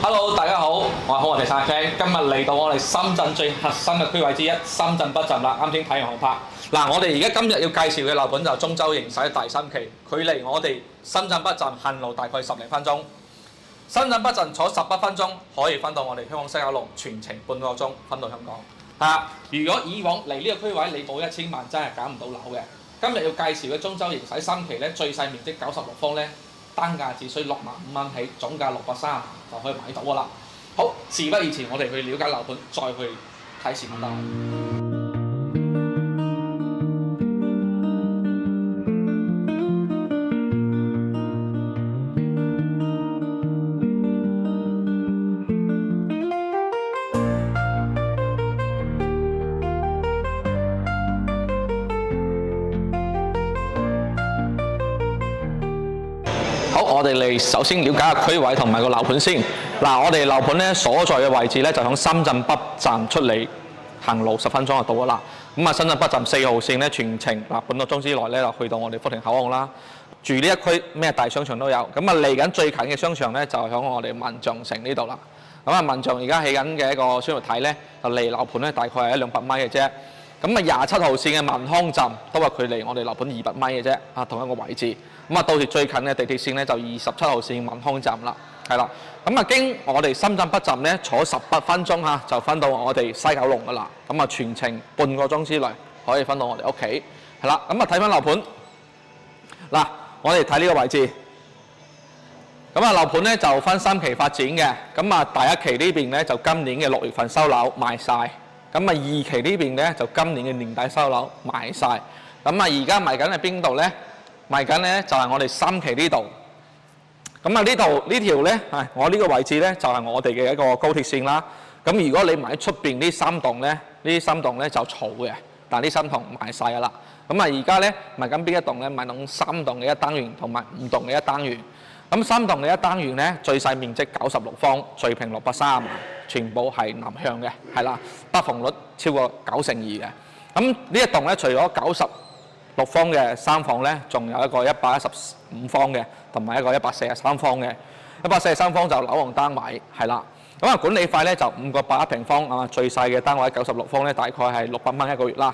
Hello，大家好，我係好運地產 Ken，今日嚟到我哋深圳最核心嘅區位之一深圳北站啦。啱先睇完航拍，嗱，我哋而家今日要介紹嘅樓盤就中洲形勢第三期，距離我哋深圳北站行路大概10零分鐘。深圳北站坐18分鐘可以翻到我哋香港西九龍，全程半個鐘翻到香港。如果以往嚟呢個區位你冇1000萬真係揀唔到樓嘅。今日要介紹嘅中洲形勢三期咧，最細面積96方咧，單價只需65,000蚊起，總價630就可以買到㗎啦。好，事不宜遲，我哋去了解樓盤，再去睇市況單位。好，我哋嚟首先了解下區位同埋個樓盤先。嗱，我哋樓盤咧所在嘅位置咧就響深圳北站出嚟，行路10分鐘就到㗎啦。咁啊，深圳北站4號線咧全程半個鐘之內咧就去到我哋福田口岸啦。住呢一區咩大商場都有。咁啊，嚟緊最近嘅商場咧就響我哋萬象城呢度啦。咁啊，萬象而家起緊嘅一個商業體咧，就離樓盤咧大概係100-200米嘅啫。咁啊，27號線嘅萬康站都係距離我哋樓盤200米嘅啫，同一個位置。咁啊，到時最近嘅地鐵線咧就27號線萬康站啦，係啦。咁啊，經我哋深圳北站咧坐18分鐘就翻到我哋西九龍噶啦。咁啊，全程半個鐘之內可以翻到我哋屋企，係啦。咁啊，睇翻樓盤，嗱，我哋睇呢個位置。咁啊，樓盤咧就分3期發展嘅。咁啊，第一期呢邊咧就今年嘅6月份收樓賣晒。咁啊，2期呢邊咧就今年嘅年底收樓賣晒。咁啊，而家賣緊喺邊度咧？賣緊咧就係我哋3期呢度。咁啊，呢度呢條咧，我呢個位置咧就係我哋嘅一個高鐵線啦。咁如果你買出邊呢3棟咧，呢3棟咧就嘈嘅，但係呢3棟賣晒㗎啦。咁啊，而家咧賣緊邊一棟咧？賣緊3棟嘅1單元同埋5棟嘅1單元。咁3棟嘅1單元咧，最細面積96方，最平630萬，全部係南向嘅，係啦，北房率超過92%嘅。咁呢一棟咧，除咗96方嘅3房咧，仲有一個115方嘅，同埋一個143方嘅。143方就樓王單位，係啦。咁啊，管理費咧就5個8一平方啊，最細嘅單位96方咧，大概係600蚊一個月啦。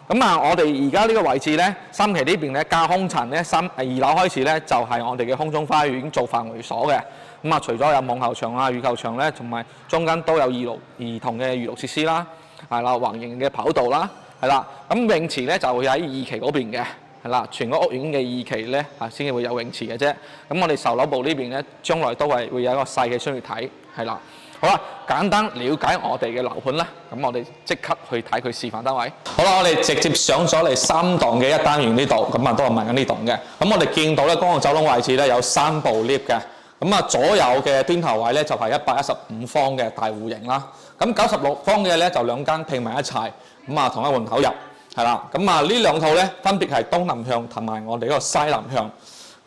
咁啊，我哋而家呢個位置咧，3期呢邊咧加空層咧，2樓開始咧就係我哋嘅空中花園做範圍所嘅。咁啊，除咗有網球場啊、羽球場咧，同埋中間都有兒童嘅娛樂設施啦，係啦，橫型嘅跑道啦，係啦。咁泳池咧就會喺2期嗰邊嘅，係啦，全個屋苑嘅2期咧先至會有泳池嘅啫。咁我哋售樓部呢邊咧，將來都係會有一個細嘅商業體，係啦。好啦，簡單了解我哋嘅樓盤啦，咁我哋即刻去睇佢示範單位。好啦，我哋直接上咗嚟3棟嘅1單元呢度，咁啊都係賣緊呢棟嘅。咁我哋見到咧，公共走廊位置咧有3部 lift 嘅，咁啊左右嘅端頭位咧就係115方嘅大戶型啦。咁96方嘅咧就2間拼埋一齊，咁啊同一門口入，係啦。咁啊呢兩套咧分別係東南向同埋我哋嗰個西南向。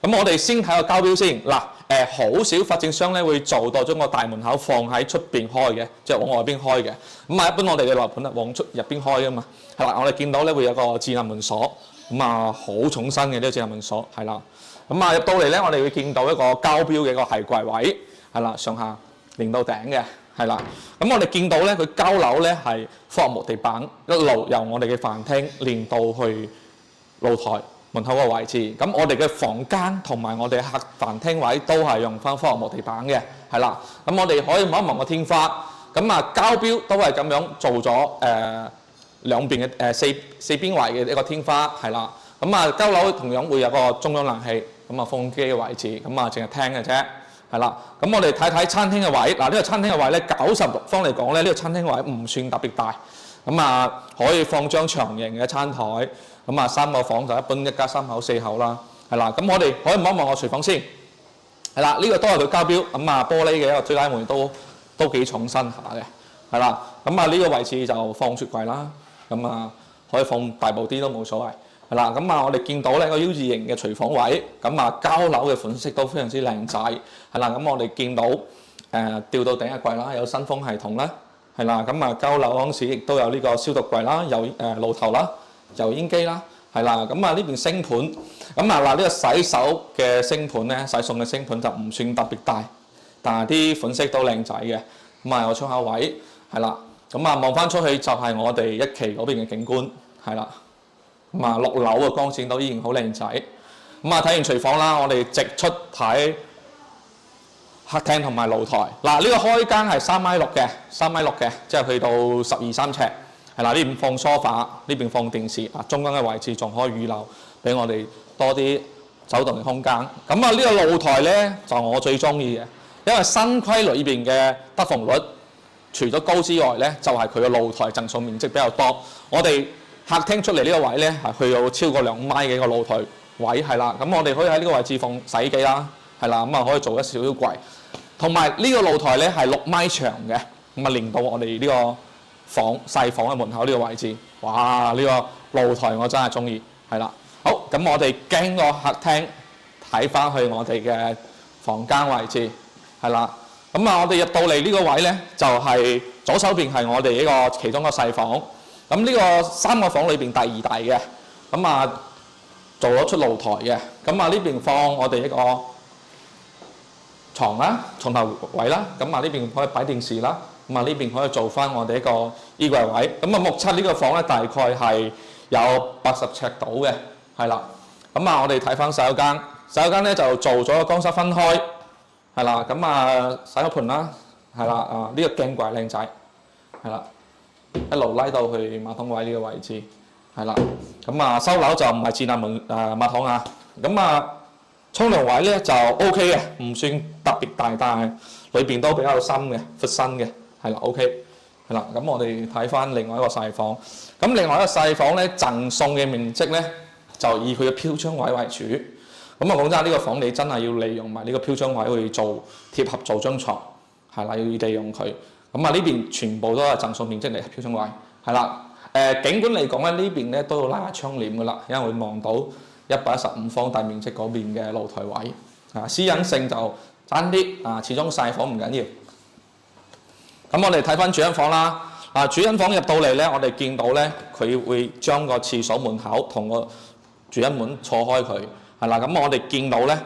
咁我哋先睇個交標先。嗱，好少發展商咧會做到將個大門口放喺出邊開嘅，即係往外邊開嘅。咁啊，一般我哋嘅樓盤啊往出入邊開噶嘛。係啦，我哋見到咧會有個智能門鎖，咁啊好重身嘅呢個智能門鎖，係啦。咁啊入到嚟咧，我哋會見到一個交標嘅一個係櫃位，係啦，上下連到頂嘅，係啦。咁我哋見到咧，佢交樓咧係科木地板，一路由我哋嘅飯廳連到去露台門口個位置。咁我哋嘅房間同埋我哋客飯廳位都係用翻科木地板嘅，係啦。咁我哋可以望一望個天花，咁啊交標都係咁樣做咗兩邊嘅四邊圍嘅一個天花，係啦。咁啊交樓同樣會有個中央冷氣，咁啊風機嘅位置，咁啊淨係廳嘅啫，係啦。咁我哋睇睇餐廳嘅位，嗱呢個餐廳嘅位咧96方嚟講咧，呢個餐廳位唔算特別大，咁啊可以放張長形嘅餐台。咁啊3個房就一般1家3口4口啦，係啦。咁我哋可以望一望個廚房先，係啦。呢個都係佢交標，咁啊玻璃嘅一個推拉門都幾重身下嘅，係啦。咁啊呢個位置就放雪櫃啦，咁啊可以放大部啲都冇所謂，係啦。咁啊我哋見到呢個 U 字型嘅廚房位，咁啊交樓嘅款式都非常之靚仔，係啦。咁我哋見到吊到頂嘅櫃啦，有新風系統啦，係啦。咁啊交樓嗰陣時亦都有呢個消毒櫃啦，有爐頭啦。油煙機啦，係啦。咁啊呢邊星盤，咁啊嗱呢個洗手嘅星盤咧，洗餸嘅星盤就唔算特別大，但係啲款式都靚仔嘅。咁啊有窗口位係啦，咁啊望翻出去就係我哋一期嗰邊嘅景觀係啦。咁啊6樓嘅光線都依然好靚仔。咁啊睇完廚房啦，我哋直出睇客廳同埋露台。嗱呢個開間係3米6嘅，3米6嘅，即係去到12、13尺。係啦，呢邊放梳化，呢邊放電視。啊，中間嘅位置仲可以預留俾我哋多啲走動嘅空間。咁啊，呢個露台咧就我最中意嘅，因為新規裏邊嘅得房率除咗高之外咧，就係佢嘅露台贈送面積比較多。我哋客廳出嚟呢個位咧係去到超過2米嘅一個露台位係啦。咁我哋可以喺呢個位置放洗衣機啦，係啦，咁啊可以做一少少櫃。同埋呢個露台咧係6米長嘅，咁啊連到我哋呢個細房嘅門口呢個位置，哇！呢個露台我真係中意，係啦。好，咁我哋經過客廳睇翻去我哋嘅房間位置，係啦。咁啊，我哋入到嚟呢個位咧，就係左手邊係我哋呢個其中一個細房。咁呢個3個房裏邊第2大嘅，咁啊做咗出露台嘅。咁啊呢邊放我哋一個床啦、床頭位啦。咁啊呢邊可以擺電視啦。咁啊呢邊可以做翻我哋一個衣櫃位。咁啊目測呢個房咧大概係有80尺到嘅，係啦。咁啊我哋睇翻洗手間，洗手間咧就做咗個乾濕分開，係啦。咁啊洗手盆啦，係啦。啊呢個鏡櫃靚仔，係啦，一路拉到去馬桶位呢個位置，係啦。咁啊收樓就唔係自立門馬桶啊。咁啊沖涼位咧就 OK 嘅，唔算特別大，但係裏邊都比較深嘅，闊身嘅。係啦 ，OK， 係啦，咁我哋睇翻另外一個細房。咁另外一個細房咧，贈送嘅面積咧，就以佢嘅飄窗位為主。咁啊講真，呢個房你真係要利用埋呢個飄窗位去做貼合做張床，係啦，要利用佢。咁啊呢邊全部都係贈送面積嚟飄窗位，係啦。景觀嚟講咧，呢邊咧都要拉窗簾噶啦，因為會望到115方大面積嗰邊嘅露台位。啊，私隱性就爭啲啊，始終細房唔緊要。咁我哋睇翻主人房啦。啊，主人房入到嚟咧，我哋見到咧，佢會將個廁所門口同個主人門錯開佢，係啦。咁我哋見到咧，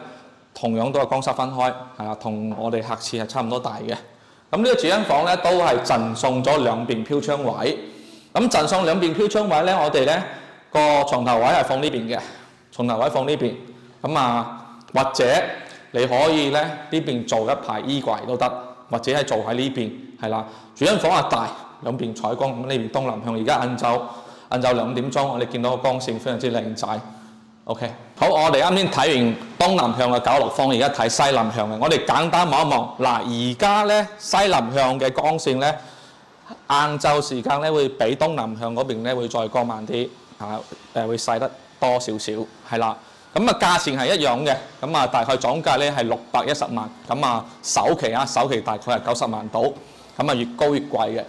同樣都係乾濕分開，係啦，同我哋客廁係差唔多大嘅。咁呢個主人房咧都係贈送咗兩邊飄窗位。咁贈送兩邊飄窗位咧，我哋咧個床頭位係放呢邊嘅，床頭位放呢邊。咁啊，或者你可以咧呢邊做一排衣櫃都得，或者係做喺呢邊。係啦，主人房係大，兩邊採光，咁呢邊東南向。而家晏晝2點鐘，我哋見到個光線非常之靚仔。OK， 好，我哋啱先睇完東南向嘅96方，而家睇西南向嘅。我哋簡單望一望。嗱，而家咧西南向嘅光線咧，晏晝時間咧會比東南向嗰邊咧會再光慢啲，會細得多少少，係啦。咁啊價錢係一樣嘅，咁啊大概總價咧係610萬，咁啊首期大概係90萬到。咁啊越高越貴嘅，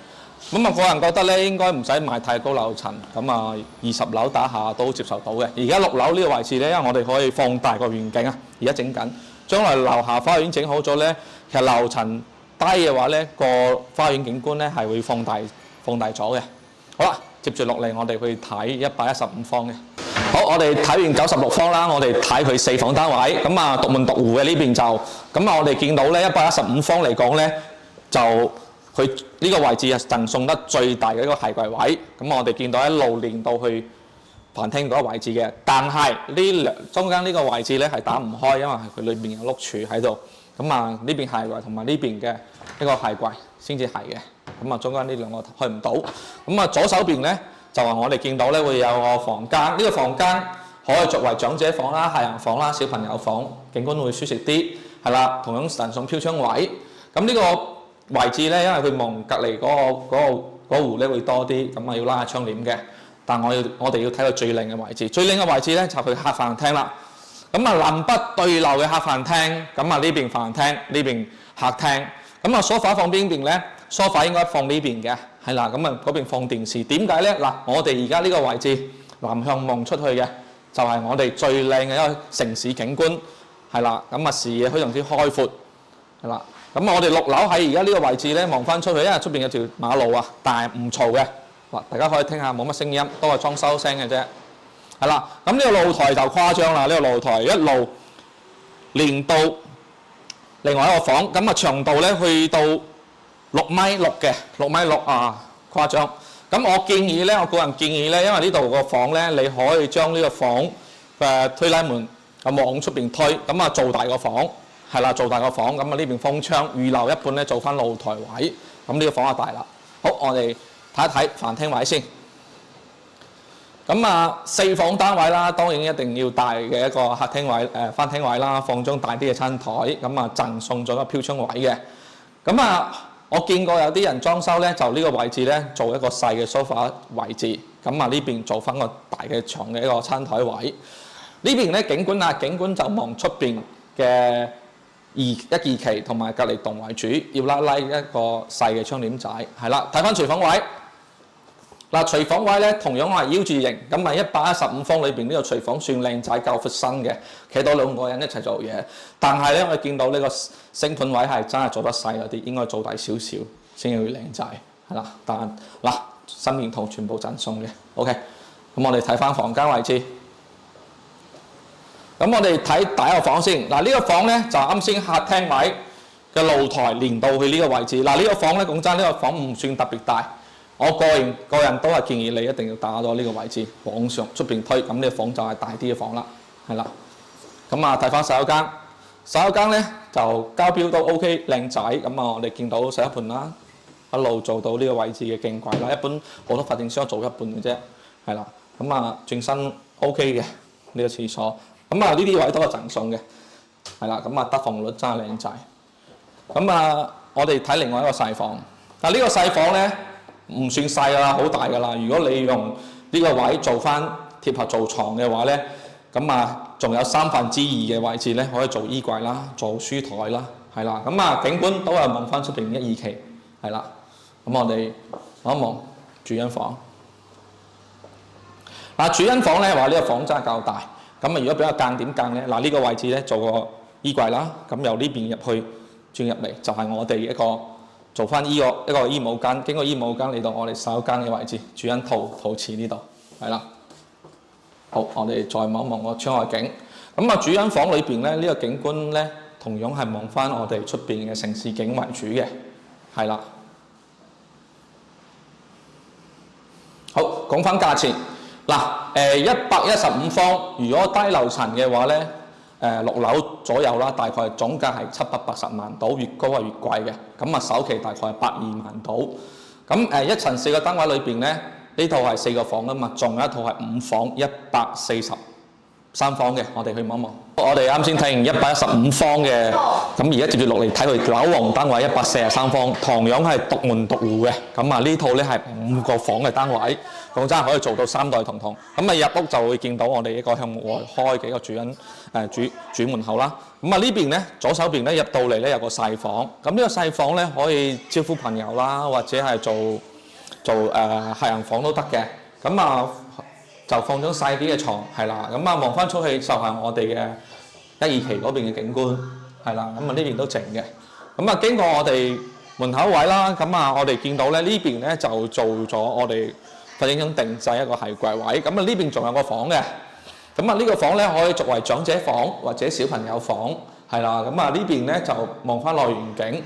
咁啊個人覺得咧應該唔使買太高樓層，咁啊20樓打下都接受到嘅。而家6樓呢個位置咧，因為我哋可以放大個遠景啊，而家整緊，將來樓下花園整好咗咧，其實樓層低嘅話咧，個花園景觀咧係會放大咗嘅。好啦，接住落嚟我哋去睇115方嘅。好，我哋睇完96方啦，我哋睇佢4房單位，咁啊獨門獨戶嘅呢邊就，咁啊我哋見到咧115方嚟講咧就。佢呢個位置係贈送得最大嘅一個鞋櫃位，咁我哋見到一路連到去飯廳嗰個位置嘅，但係中間呢個位置咧係打唔開，因為佢裏邊有碌柱喺度，咁啊呢邊鞋櫃同埋呢邊嘅一個鞋櫃先至係嘅，咁啊中間呢兩個開唔到，咁啊左手邊咧就話我哋見到咧會有個房間，呢個房間可以作為長者房啦、客人房啦、小朋友房，景觀會舒適啲，係啦，同樣贈送飄窗位，咁呢個位置咧，因為佢望隔離嗰戶咧會多啲，咁啊要拉下窗簾嘅。但我哋要睇到最靚嘅位置，最靚嘅位置咧就係佢客飯廳啦。咁啊南北對流嘅客飯廳，咁啊呢邊飯廳，呢邊客廳。咁啊梳化放邊邊咧？梳化應該放呢邊嘅，係啦。咁啊嗰邊放電視。點解咧？嗱，我哋而家呢個位置南向望出去嘅，就係我哋最靚嘅一個城市景觀，係啦。咁啊視野非常之開闊，係啦。咁我哋6樓喺而家呢個位置咧，望翻出去，因為出邊有條馬路啊，但係唔嘈嘅。嗱，大家可以聽下，冇乜聲音，都係裝修聲嘅啫。係啦，咁呢個露台就誇張啦，呢個露台一路連到另外一個房，咁啊長度咧去到6.6米嘅，6.6米啊，誇張。咁我建議咧，我個人建議咧，因為呢度個房咧，你可以將呢個房嘅推拉門往出邊推，咁啊做大個房，係啦，做大個房，咁啊呢邊封窗，預留一半咧做翻露台位，咁呢個房就大啦。好，我哋睇一睇飯廳位先。咁啊4房單位啦，當然一定要大嘅一個客廳位、飯廳位啦，放張大啲嘅餐台，咁啊贈送咗個飄窗位嘅。咁啊〜我見過有啲人裝修咧，就呢個位置咧做一個細嘅 sofa 位置，咁啊呢邊做翻個大嘅床嘅一個餐台位。呢邊咧景觀啊，景觀就望出邊嘅二期同埋隔離棟為主，要拉一個細嘅窗簾仔，係啦。睇翻廚房位，嗱廚房位咧同樣係腰柱型，咁啊115方裏邊呢個廚房算靚仔，夠闊身嘅，企到2個人一齊做嘢。但係咧我見到呢個星盤位係真係做得細嗰啲，應該做大少少先要靚仔，係啦。但嗱新面圖全部贈送嘅 ，OK。咁我哋睇翻房間位置，咁我哋睇第一個房先。嗱呢個房咧就啱先客廳位嘅露台連到去呢個位置。嗱呢個房咧講真，呢個房唔算特別大。我個人都係建議你一定要打到呢個位置，往上出邊推，咁呢個房就係大啲嘅房啦，係啦。咁啊睇翻洗手間，洗手間咧就交標都 OK 靚仔，咁啊我哋見到洗手盆啦，一路做到呢個位置嘅鏡櫃啦，一般好多發展商做一半嘅啫，係啦。咁啊轉身 OK 嘅呢個廁所，咁啊呢啲位都係贈送嘅，係啦。咁啊得房率真係靚仔。咁啊我哋睇另外一個細房，嗱呢個細房咧。唔算細㗎啦，好大㗎啦。如果你用呢個位做翻貼合做床嘅話咧，咁啊仲有2/3嘅位置咧，可以做衣櫃啦，做書台啦，係啦。咁啊景觀都係望翻出邊1、2期，係啦。咁我哋望一望主人房。嗱主人房咧話呢個房真係夠大。咁啊如果比較間點間咧，嗱呢個位置咧做個衣櫃啦，咁由呢邊入去轉入嚟就係我哋一個。做翻一個衣帽間，經過衣帽間嚟到我哋洗手間嘅位置，主人陶瓷呢度，係啦。好，我哋再望一望個窗外景。咁啊，主人房裏邊咧，呢個景觀咧，同樣係望翻我哋出邊嘅城市景為主嘅，係啦。好，講翻價錢。嗱，115方，如果低樓層嘅話咧。6樓左右啦，大概總價係780萬到，越高係越貴嘅。咁啊首期大概係82萬到。咁一層4個單位裏邊咧，呢套係4個房啊嘛，仲有一套係5房143方嘅，我哋去望一望。我哋啱先睇完115方嘅，咁而家接住落嚟睇佢樓王單位143方，同樣係獨門獨戶嘅。咁啊呢套咧係5個房嘅單位，講真可以做到3代同堂。咁啊入屋就會見到我哋一個向外開嘅一個主門口啦。咁啊呢邊咧左手邊咧入到嚟咧有個細房，咁呢個細房咧可以招呼朋友啦，或者係做客人房都得嘅。咁啊就放咗細啲嘅床，係啦。咁啊望翻出去就係我哋嘅1、2期嗰邊嘅景觀，係啦。咁啊呢邊都靜嘅。咁啊經過我哋門口位啦，咁啊我哋見到咧呢邊咧就做咗我哋發展商定製一個係櫃位。咁啊呢邊仲有個房嘅。咁啊呢個房咧可以作為長者房或者小朋友房，係啦。咁啊呢邊咧就望翻內園景，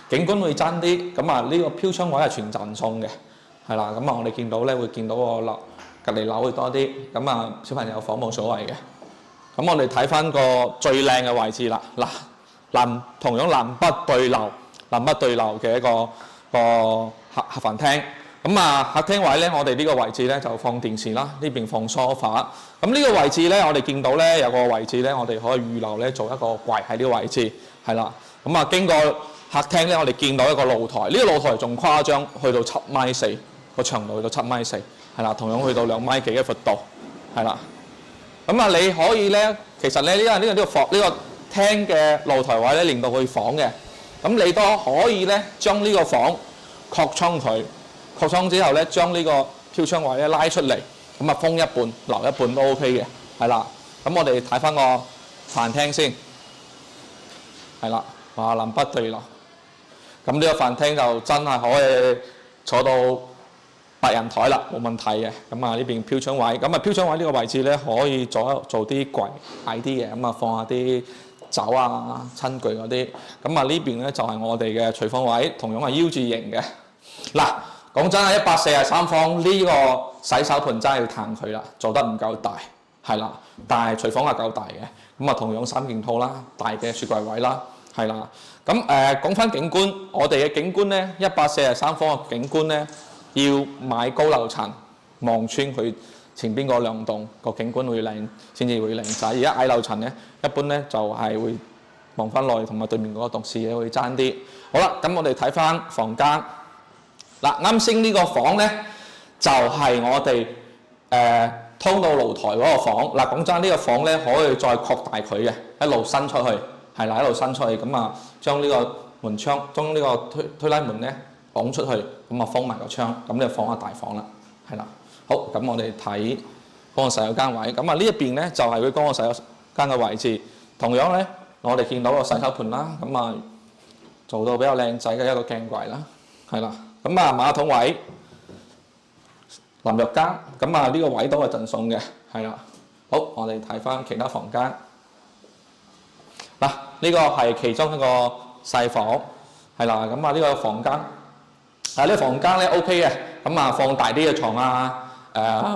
景觀會爭啲。咁啊呢個飄窗位係全贈送嘅，係啦。咁啊我哋見到咧會見到個隔離樓會多啲，咁啊小朋友房冇所謂嘅。咁我哋睇翻個最靚嘅位置啦，同樣南北對流嘅一個客飯廳。咁啊客廳位咧，我哋呢個位置咧就放電視啦，呢邊放 sofa。咁呢個位置咧，我哋見到咧有個位置咧，我哋可以預留咧做一個櫃喺呢個位置，係啦。咁啊經過客廳咧，我哋見到一個露台，呢個露台仲誇張，去到7.4米，個長度去到7.4米。係啦，同樣去到2米幾嘅闊度，係啦。咁啊，你可以咧，其實咧呢個廳嘅露台位咧，連到去房嘅。咁你都可以咧，將呢個房擴窗佢，擴窗之後咧，將呢個飄窗位咧拉出嚟，咁啊封一半，留一半都 OK 嘅，係啦。咁我哋睇翻個飯廳先，係啦，哇南北對流。咁呢個飯廳就真係可以坐到8人台啦，冇問題嘅。咁啊呢邊飄窗位，咁啊飄窗位呢個位置咧可以做啲櫃矮啲嘅，咁啊放下啲酒啊、餐具嗰啲。咁啊呢邊咧就係我哋嘅廚房位，同樣係 U 字形嘅。嗱，講真啊，143方呢個洗手盆真係要彈佢啦，做得唔夠大，係啦。但係廚房係夠大嘅，咁啊同樣3件套啦，大嘅雪櫃位啦，係啦。咁講翻景觀，我哋嘅景觀咧，143方嘅景觀咧，要買高樓層，望穿佢前邊嗰兩棟個景觀會靚，先至會靚仔。而家矮樓層咧，一般咧就係會望翻內同埋對面嗰個棟視野會爭啲。好啦，咁我哋睇翻房間。嗱，啱先呢個房咧就係我哋通到露台嗰個房。嗱，講真呢個房咧可以再擴大佢嘅，一路伸出去，係啦，一路伸出去，咁啊將呢個門窗，將呢個推拉門咧綁出去，咁啊封埋個窗，咁呢個房係大房啦，係啦。好，咁我哋睇嗰個洗手間位，咁啊呢一邊咧就係佢嗰個洗手間嘅位置。同樣咧，我哋見到個洗手盆啦，咁啊做到比較靚仔嘅一個鏡櫃啦，係啦。咁啊馬桶位、淋浴間，咁啊呢個位都係贈送嘅，係啦。好，我哋睇翻其他房間。嗱，呢個係其中一個細房，係啦。咁啊呢個房間，呢個房間咧 OK 嘅，咁啊放大啲嘅床啊，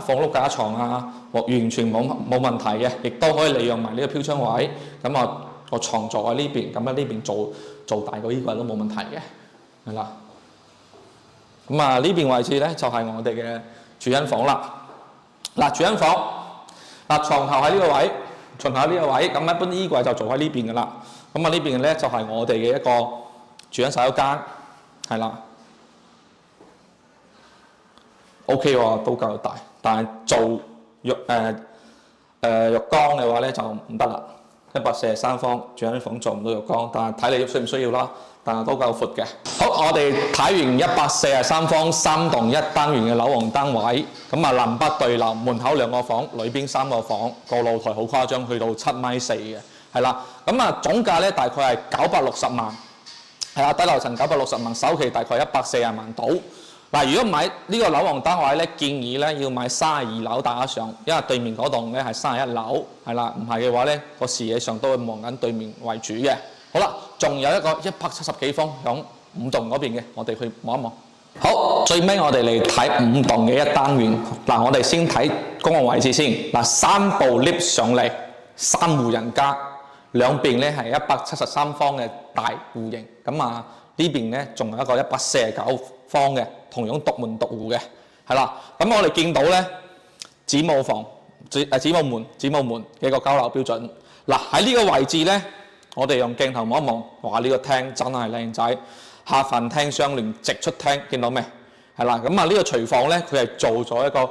放碌架床啊，完全冇問題嘅，亦都可以利用埋呢個飄窗位。咁啊個床座喺呢邊，咁啊呢邊做大個衣櫃都冇問題嘅，係啦。咁啊呢邊位置咧就係我哋嘅主人房啦。嗱，主人房，嗱床頭喺呢個位，床頭喺呢個位，咁一般衣櫃就做喺呢邊噶啦。咁啊呢邊咧就係我哋嘅一個主人洗手間，係啦。OK 喎，都夠大，但係做浴缸嘅話咧就唔得啦。143方主人房做唔到浴缸，但係睇你需唔需要啦。但係都夠闊嘅。好，我哋睇完143方3棟1單元嘅樓王單位，咁啊南北對流，門口2個房，裏邊3個房，個露台好誇張，去到7.4米嘅，係啦。咁啊總價咧大概係960萬，係啊，低樓層960萬，首期大概140萬到。嗱，如果買呢個樓王單位咧，建議咧要買32樓打上，因為對面嗰棟咧係31樓，係啦，唔係嘅話咧個視野上都會望緊對面為主嘅。好啦，仲有一個170幾方響5棟嗰邊嘅，我哋去望一望。好，最尾我哋嚟睇5棟嘅1單元。嗱，我哋先睇公共位置先。嗱，3部 lift 上嚟，3戶人家，兩邊咧係173方嘅大戶型。咁啊呢邊咧仲有一個149方嘅，同樣獨門獨戶嘅，係啦。咁我哋見到咧子母房、子母門嘅一個交樓標準。嗱喺呢個位置咧。我哋用鏡頭望一望，哇！呢個廳真係靚仔，下飯廳相連直出廳，見到咩？係啦，咁啊呢個廚房咧，佢係做咗一個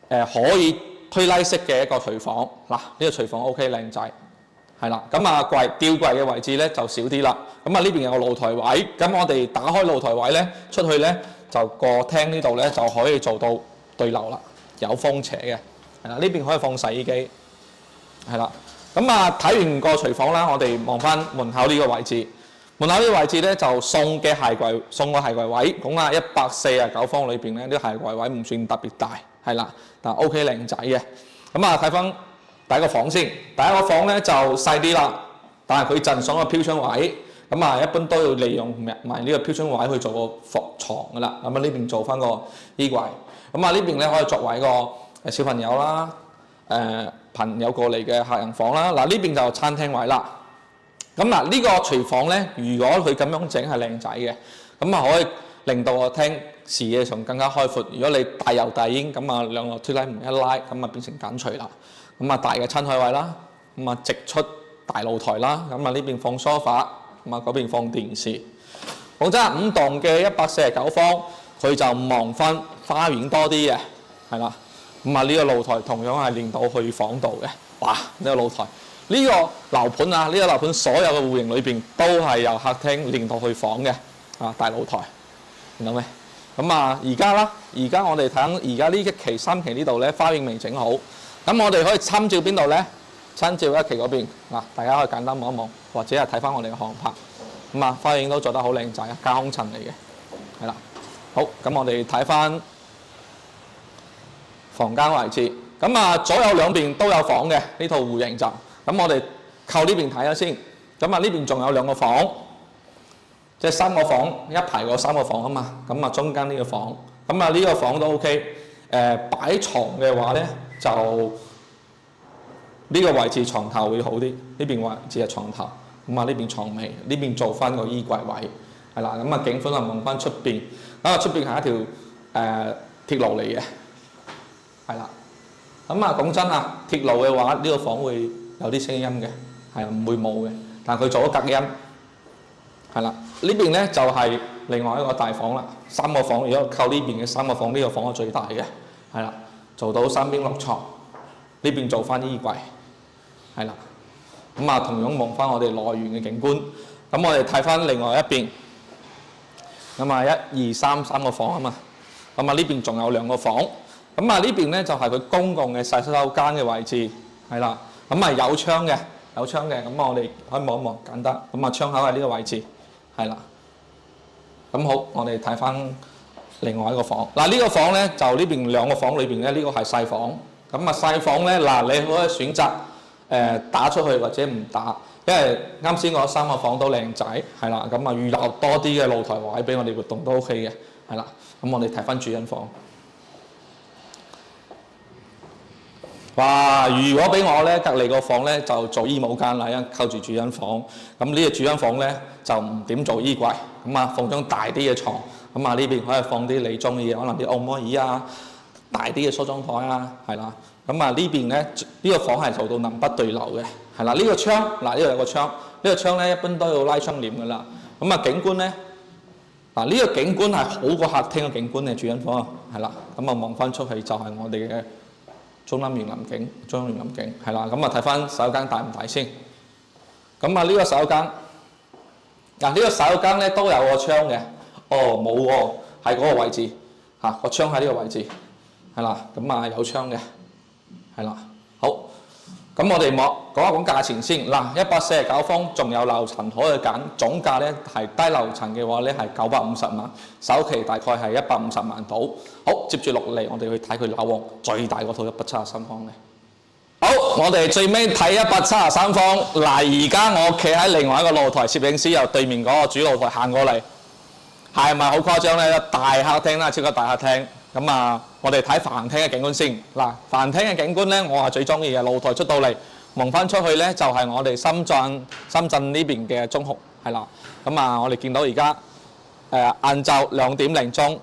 可以推拉式嘅一個廚房。嗱，呢個廚房 OK 靚仔，係啦。咁啊吊櫃嘅位置咧就少啲啦。咁啊呢邊有個露台位，咁我哋打開露台位咧，出去咧就個廳呢度咧就可以做到對流啦，有風斜嘅，係啦。呢邊可以放洗衣機，係啦。咁啊睇完個廚房啦，我哋望翻門口呢個位置。門口呢個位置咧就送個鞋櫃位，咁啊149方裏邊咧啲鞋櫃位唔算特別大，係啦，但 OK 靚仔嘅。咁啊睇翻第一個房先，第一個房咧就細啲啦，但係佢贈送個飄窗位，咁啊一般都要利用埋呢個飄窗位去做個床噶啦。咁啊呢邊做翻個衣櫃，咁啊呢邊咧可以作為一個小朋友啦，朋友過嚟嘅客人房啦。嗱呢邊就餐廳位啦。咁嗱呢個廚房咧，如果佢咁樣整係靚仔嘅，咁啊可以令到個廳視野上更加開闊。如果你大油大煙，咁啊兩個推拉門一拉，咁啊變成簡廚啦。咁啊大嘅餐台位啦，咁啊直出大露台啦。咁啊呢邊放梳化，咁啊嗰邊放電視。講真，5棟嘅149方，佢就望翻花園多啲嘅，係啦。咁啊呢個露台同樣係連到去房度嘅。哇！呢個露台，呢個樓盤啊，呢個樓盤所有嘅戶型裏邊都係由客廳連到去房嘅，啊大露台，見到咩？咁啊而家我哋睇緊而家呢一期3期呢度咧花園未整好，咁我哋可以參照邊度咧？參照1期嗰邊嗱，大家可以簡單望一望，或者係睇翻我哋嘅航拍，咁啊花園都做得好靚仔啊，加空層嚟嘅，係啦。好，咁我哋睇翻房間位置，咁啊左右兩邊都有房嘅呢套戶型就，咁我哋靠呢邊睇下先。咁啊，呢邊仲有2個房，即係3個房一排個3個房啊嘛。咁啊，中間呢個房，咁啊呢個房都 OK。擺床嘅話咧，就呢個位置床頭會好啲。呢邊位置係床頭，咁啊呢邊床尾，呢邊做翻個衣櫃位，係啦。咁啊景觀啊望翻出邊，咁啊出邊係一條鐵路嚟嘅，係啦。咁啊講真啊，鐵路嘅話呢個房會有啲聲音嘅，係唔會冇嘅，但係佢做咗隔音，係啦。呢邊咧就係另外一個大房啦，3個房。如果靠呢邊嘅3個房，呢個房係最大嘅，係啦，做到3邊6床，呢邊做翻衣櫃，係啦。咁啊同樣望翻我哋內園嘅景觀。咁我哋睇翻另外一邊，咁啊1、2、3個房啊嘛。咁啊呢邊仲有2個房。咁啊呢邊咧就係佢公共嘅洗手間嘅位置，係啦。咁啊有窗嘅，咁我哋可以望一望簡單。咁啊窗口喺呢個位置，係啦。咁好，我哋睇翻另外一個房。嗱呢個房咧就呢邊2個房裏邊咧，呢個係細房。咁啊細房咧嗱，你可以選擇打出去或者唔打，因為啱先嗰3個房都靚仔，係啦。咁啊預留多啲嘅露台位俾我哋活動都 OK 嘅，係啦。咁我哋睇翻主人房。哇！如果俾我咧，隔離個房咧就做衣帽間啦，因為靠住主人房。咁呢個主人房咧就唔點做衣櫃，咁啊放張大啲嘅床。咁啊呢邊可以放啲你中意嘅，可能啲按摩椅啊、大啲嘅梳妝台啊，係啦。咁啊呢邊咧呢個房係做到南北對流嘅，係啦。呢個窗嗱呢度有個窗，呢個窗咧一般都要拉窗簾㗎啦。咁啊景觀咧嗱呢個景觀係好過客廳嘅景觀嘅主人房，係啦。咁啊望翻出去就係我哋嘅中南園林景，係啦。咁啊睇翻洗手間大唔大先。咁啊呢個洗手間嗱呢個洗手間咧都有個窗嘅。哦冇喎，喺嗰個位置嚇，個窗喺呢個位置，係啦。咁啊有窗嘅，係啦。好，咁我哋講一講價錢先。嗱149方仲有樓層可以揀，總價咧係低樓層嘅話咧係950萬，首期大概係150萬到。好，接住落嚟我哋去睇佢樓王最大嗰套173方嘅。好，我哋最尾睇173方。嗱而家我企喺另外一個露台，攝影師由對面嗰個主露台行過嚟。係咪好誇張咧？大客廳啦，超級大客廳。咁啊，我哋睇飯廳嘅景觀先。嗱，飯廳嘅景觀咧，我係最中意嘅。露台出到嚟，望翻出去咧，就係我哋深圳呢邊嘅中學，係啦。咁啊，我哋見到而家晏晝2點零鐘，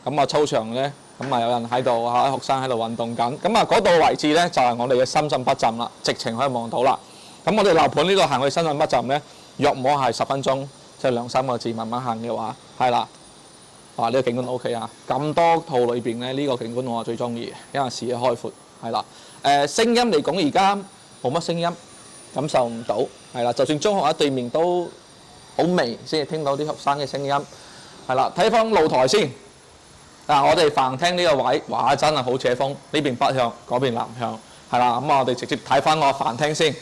咁啊操場咧，咁啊有人喺度嚇，學生喺度運動緊。咁啊嗰度位置咧，就係我哋嘅深圳北站啦，直情可以望到啦。咁我哋樓盤呢度行去深圳北站咧，約摸係10分鐘。即係2、3個字慢慢行嘅話，係啦。哇！呢個景觀 OK 啊！咁多套裏邊咧，呢個景觀我係最中意嘅，因為視野開闊，係啦。聲音嚟講，而家冇乜聲音，感受唔到，係啦。就算中學喺對面都好微，先至聽到啲學生嘅聲音，係啦。睇翻露台先。嗱，我哋飯廳呢個位，哇！真係好扯風，呢邊北向，嗰邊南向，係啦。咁我哋直接睇翻個飯廳先。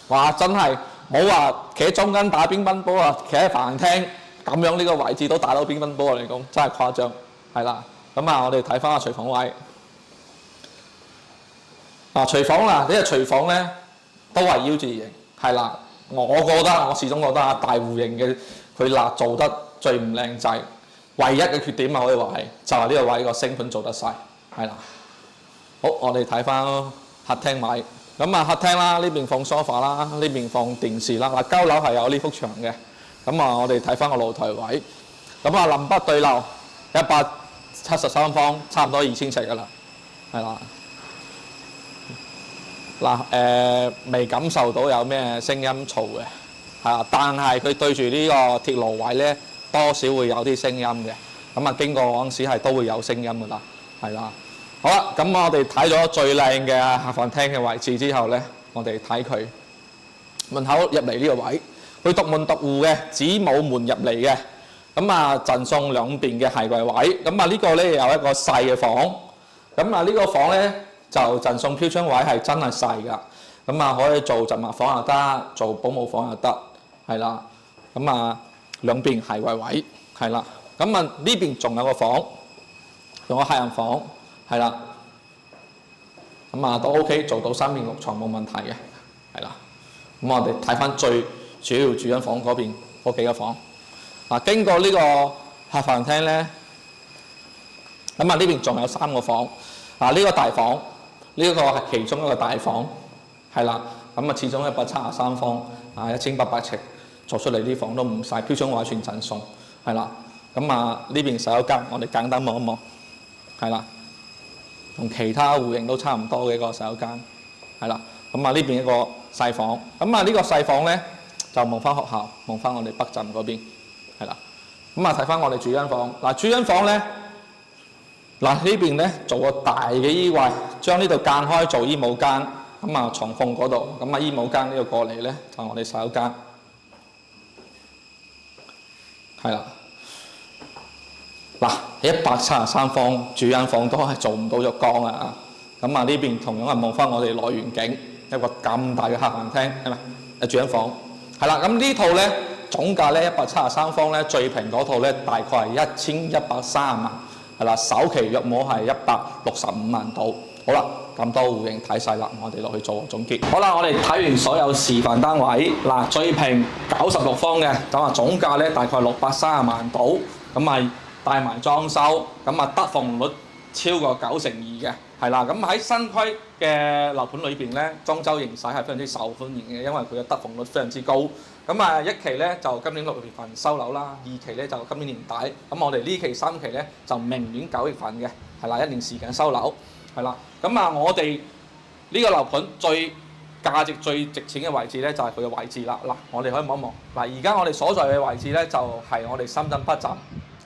哇！真係〜冇話企喺中間打乒乓波啊，企喺飯廳咁樣呢個位置都打到乒乓波嚟講，真係誇張，係啦。咁啊，我哋睇翻個廚房位。廚房啦，呢個廚房咧都係 U 字型，係啦。我始終覺得大戶型嘅佢嗱做得最唔靚仔，唯一嘅缺點啊可以話係就係呢個位個星盤做得細，係啦。好，我哋睇翻客廳位。咁啊，客廳啦，呢邊放 sofa 啦，呢邊放電視啦。嗱，交樓係有呢幅牆嘅。咁啊，我哋睇翻個露台位。咁啊，南北對流173方，差唔多2000尺㗎啦，係啦。嗱，未感受到有咩聲音嘈嘅，係啦。但係佢對住呢個鐵路位咧，多少會有啲聲音嘅。咁啊，經過嗰陣時係都會有聲音㗎啦，係啦。好啦，咁我哋睇咗最靚嘅客飯廳嘅位置之後咧，我哋睇佢門口入嚟呢個位，佢獨門獨戶嘅，子母門入嚟嘅。咁啊，贈送兩邊嘅鞋櫃位。咁啊，呢個咧有一個細嘅房。咁啊，呢個房咧就贈送飄窗位係真係細㗎。咁啊，可以做雜物房又得，做保姆房又得，係啦。咁啊，兩邊鞋櫃位，係啦。咁啊，呢邊仲有個房，仲有客人房。係啦，咁啊都 OK， 做到3面6床冇問題嘅，係啦。咁我哋睇翻最主要主人房嗰邊嗰幾個房。經過呢個客飯廳咧，咁呢邊仲有3個房。呢個大房，呢個係其中一個大房，係啦。咁始終173方，1800尺做出嚟啲房都唔細，標準外全陣送，係啦。咁呢邊洗手間，我哋簡單望一望，係啦，同其他戶型都差唔多嘅一個洗手間，係啦。咁呢邊一個細房，咁呢個細房咧就望翻學校，望翻我哋北站嗰邊，係啦。咁睇翻我哋主人房，主人房咧。呢邊咧做個大嘅衣櫃，將呢度間開做衣帽間，床縫嗰度，衣帽間呢度過嚟咧就係我哋洗手間，係啦。173方主人房都係做唔到浴缸啊！呢邊同樣係望翻我哋內園景，一個咁大嘅客飯廳係咪？主人房係啦。呢套咧總價咧173方咧最平嗰套咧大概係1130萬。係啦，首期約摸係165萬到。好啦，咁多戶型睇晒啦，我哋落去做個總結。好啦，我哋睇完所有示範單位，最平96方嘅，總價咧大概630萬到，帶埋裝修，得房率超過92%嘅，係啦。喺新區嘅樓盤裏邊咧，裝修形勢係非常之受歡迎嘅，因為佢嘅得房率非常之高。一期咧就今年6月份收樓啦，二期咧就今年年底，我哋呢期3期咧就明年9月份嘅，係啦，1年時間收樓，係啦。我哋呢個樓盤價值最值錢嘅位置咧就係佢嘅位置啦。我哋可以望一望，而家我哋所在嘅位置咧就係我哋深圳北站，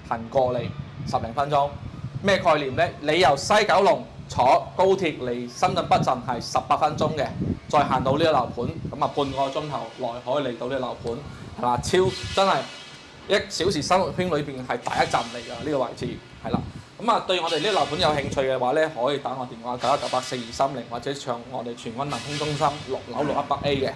行過嚟10零分鐘。咩概念咧？你由西九龍坐高鐵嚟深圳北站係18分鐘嘅，再行到呢個樓盤，半個鐘頭內可以嚟到呢個樓盤，係啦，真係1小時生活圈裏邊係第一站嚟㗎呢個位置，係啦。對我哋呢個樓盤有興趣嘅話咧，可以打我電話91984230，或者上我哋荃灣南興中心6樓618A 嘅。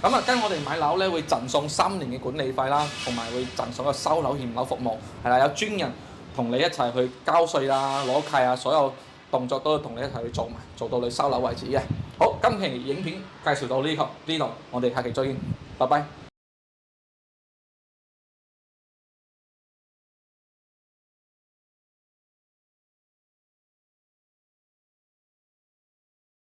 跟我哋買樓咧會贈送3年嘅管理費啦，同埋會贈送個收樓驗樓服務，係啦，有專人同你一齊去交稅啦、攞契啊，所有動作都同你一齊去做埋，做到你收樓為止嘅。好，今期影片介紹到呢度，我哋下期再見，拜拜。